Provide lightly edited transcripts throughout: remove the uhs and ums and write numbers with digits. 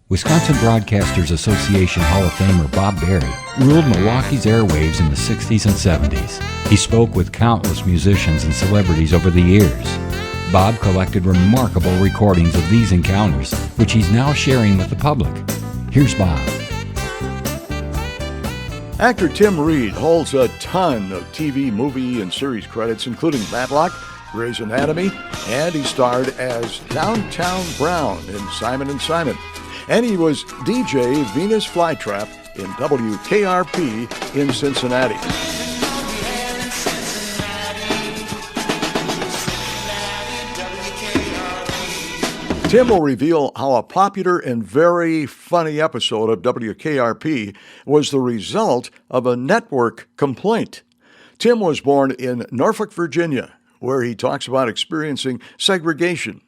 Wisconsin Broadcasters Association Hall of Famer Bob Berry ruled Milwaukee's airwaves in the 60s and 70s. He spoke with countless musicians and celebrities over the years. Bob collected remarkable recordings of these encounters, which he's now sharing with the public. Here's Bob. Actor Tim Reid holds a ton of TV, movie, and series credits, including Matlock, Grey's Anatomy, and he starred as Downtown Brown in Simon & Simon. And he was DJ Venus Flytrap in WKRP in Cincinnati. Tim will reveal how a popular and very funny episode of WKRP was the result of a network complaint. Tim was born in Norfolk, Virginia, where he talks about experiencing segregation.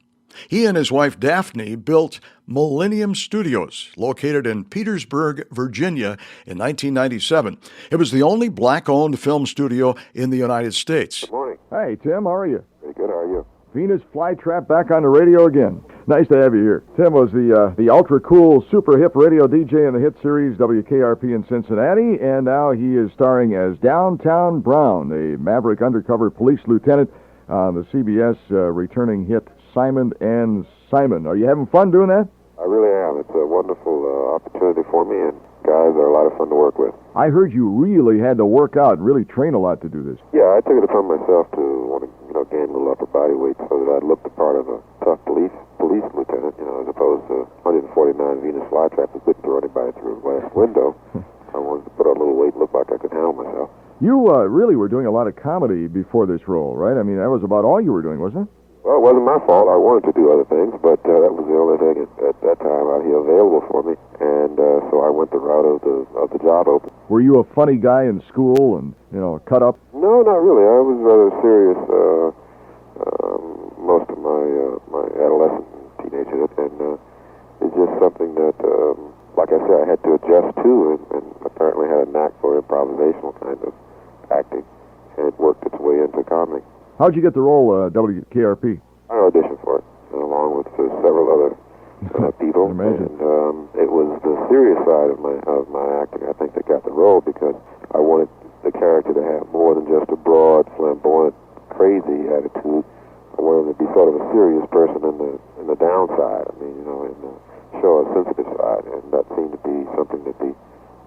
He and his wife Daphne built Millennium Studios, located in Petersburg, Virginia, in 1997. It was the only black-owned film studio in the United States. Good morning. Hey, Tim, how are you? Pretty good, how are you? Venus Flytrap back on the radio again. Nice to have you here. Tim was the ultra-cool, super-hip radio DJ in the hit series WKRP in Cincinnati, and now he is starring as Downtown Brown, a maverick undercover police lieutenant on the CBS returning hit Simon & Simon. Are you having fun doing that? I really am. It's a wonderful opportunity for me, and guys are a lot of fun to work with. I heard you really had to work out and really train a lot to do this. Yeah, I took it upon myself to want to, gain a little upper body weight so that I'd look the part of a tough police lieutenant, as opposed to 149 Venus Flytrap who couldn't throw anybody through a glass window. I wanted to put on a little weight and look like I could handle myself. You really were doing a lot of comedy before this role, right? I mean, that was about all you were doing, wasn't it? Well, it wasn't my fault. I wanted to do other things, but that was the only thing at that time out here available for me, and so I went the route of the job open. Were you a funny guy in school and, cut up? No, not really. I was rather serious most of my adolescent and teenagehood, and it's just something that, like I said, I had to adjust to, and apparently had a knack for improvisational kind of acting, and it worked its way into comedy. How'd you get the role WKRP? I auditioned for it, along with several other people, and it was the serious side of my acting, I think, that got the role, because I wanted the character to have more than just a broad, flamboyant, crazy attitude. I wanted him to be sort of a serious person in the downside. I mean, in the show a sensitive side, and that seemed to be something that the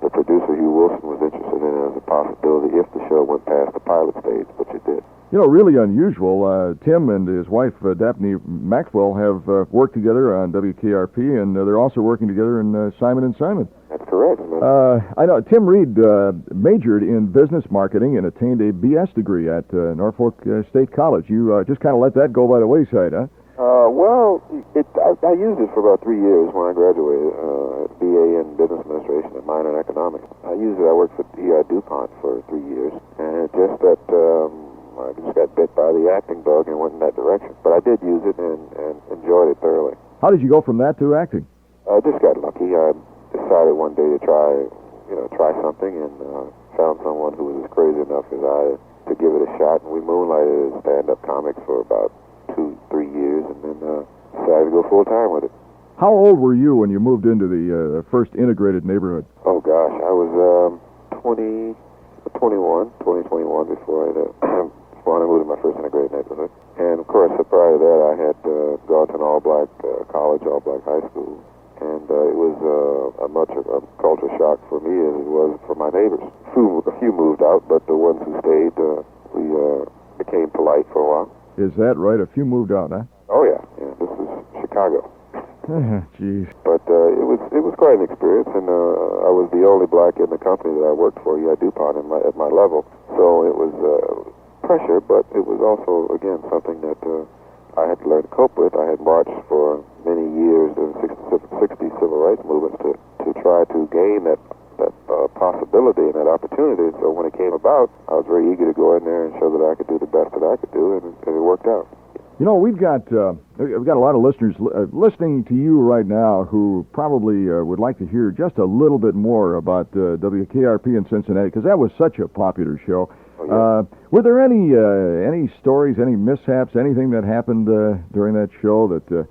producer, Hugh Wilson, was interested in as a possibility if the show went past the pilot stage, which it did. Really unusual. Tim and his wife, Daphne Maxwell, have worked together on WKRP, and they're also working together in Simon & Simon. That's correct. I know Tim Reid majored in business marketing and attained a BS degree at Norfolk State College. You just kind of let that go by the wayside, huh? Well, I used it for about 3 years when I graduated, BA in Business Administration and minor in Economics. I worked for E.I. DuPont for 3 years, and just that I just got bit by the acting bug and went in that direction. But I did use it and enjoyed it thoroughly. How did you go from that to acting? I just got lucky. I decided one day to try something, and found someone who was as crazy enough as I to give it a shot, and we moonlighted as stand-up comics for about 2-3 years, and then decided to go full-time with it. How old were you when you moved into the first integrated neighborhood? Oh, gosh, I was 21 before I moved to my first integrated neighborhood. And, of course, prior to that, I had gone to an all-black college, all-black high school, and it was much of a culture shock for me as it was for my neighbors. A few moved out, but the ones who stayed, we became polite for a while. Is that right? A few moved out, huh? Oh, yeah. This is Chicago. Jeez. But it was quite an experience, and I was the only black in the company that I worked for, E.I. DuPont, at my level. So it was pressure, but it was also, again, something that I had to learn to cope with. I had marched for many years in the 60 civil rights movements to try to gain that possibility and that opportunity. So when it came about, I was very eager to go in there and show that I could do the best that I could do, and it worked out. We've got a lot of listeners listening to you right now who probably would like to hear just a little bit more about WKRP in Cincinnati, because that was such a popular show. Oh, yeah. Were there any stories, any mishaps, anything that happened during that show that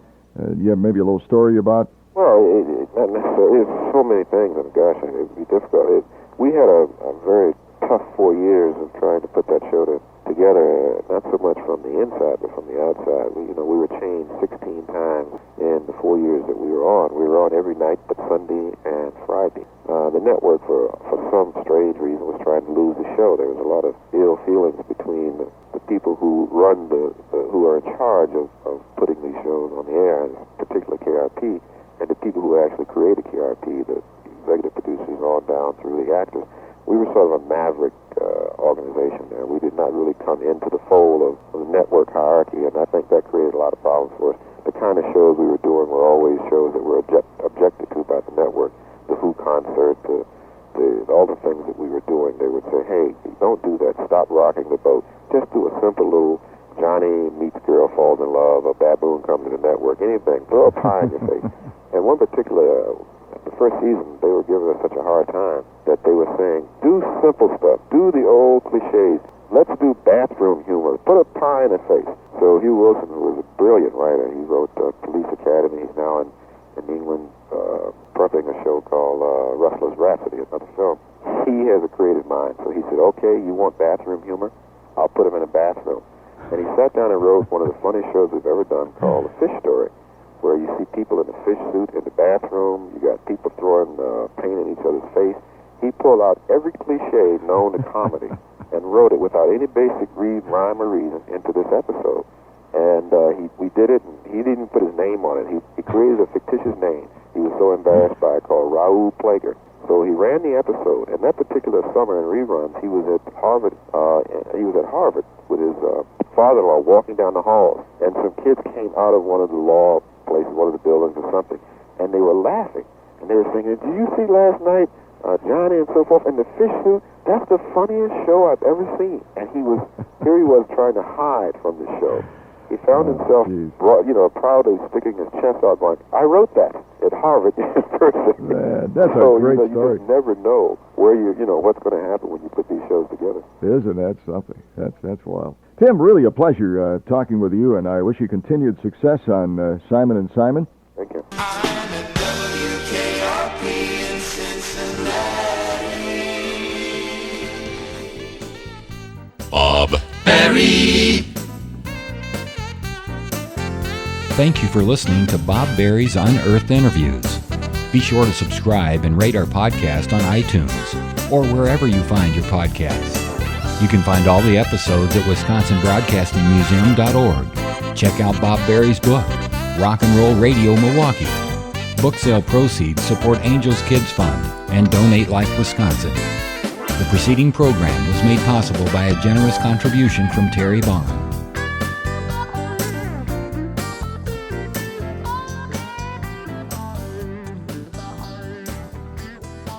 you have maybe a little story about? Well, not necessarily. It's so many things, and gosh, it would be difficult. We had a very tough 4 years of trying to put that show together, not so much from the inside, but from the outside. We were changed 16 times in the 4 years that we were on. We were on every night but Sunday and Friday. The network, for some strange reason, was trying to lose the show. There was a lot of ill feelings between the people who run who are in charge of putting these shows on the air, and particularly KRP, and the people who actually created KRP, the executive producers on down through the actors. We were sort of a maverick organization there. We did not really come into the fold of the network hierarchy, and I think that created a lot of problems for us. The kind of shows we were doing were always shows that were objected to by the network. The Who concert, all the things that we were doing, they would say, hey, don't do that. Stop rocking the boat. Just do a simple little Johnny meets girl, falls in love, a baboon comes to the network, anything. Throw a pie in your face. And one particular, the first season, they were giving us such a hard time that they were saying, do simple stuff. Do the old cliches. Let's do bathroom humor. Put a pie in the face. So Hugh Wilson was a brilliant writer. He wrote Police Academy. He's now in England prepping a show called Rustler's Rhapsody, another film. He has a creative mind. So he said, okay, you want bathroom humor? I'll put him in a bathroom. And he sat down and wrote one of the funniest shows we've ever done called The Fish Story, where you see people in a fish suit in the bathroom. You got people throwing paint in each other's face. He pulled out every cliche known to comedy and wrote it without any basic rhyme or reason into this episode. And we did it, and he didn't put his name on it. He created a fictitious name he was so embarrassed by it, called Raoul Plager. So he ran the episode, and that particular summer in reruns, he was at Harvard. He was at Harvard with his father-in-law walking down the halls, and some kids came out of one of the law places, one of the buildings or something, and they were laughing, and they were singing, "Did you see last night Johnny and so forth in the fish suit? That's the funniest show I've ever seen." And he was trying to hide from the show. He found himself, proudly sticking his chest out, going, "I wrote that at Harvard University." Man, that's a great story. You just never know where what's going to happen when you put these shows together. Isn't that something? That's wild. Tim, really a pleasure talking with you, and I wish you continued success on Simon and Simon. Thank you. I'm at WKRP in Cincinnati. Bob Berry. Thank you for listening to Bob Berry's Unearthed Interviews. Be sure to subscribe and rate our podcast on iTunes or wherever you find your podcasts. You can find all the episodes at WisconsinBroadcastingMuseum.org. Check out Bob Berry's book, Rock and Roll Radio Milwaukee. Book sale proceeds support Angels Kids Fund and Donate Like Wisconsin. The preceding program was made possible by a generous contribution from Terry Bond.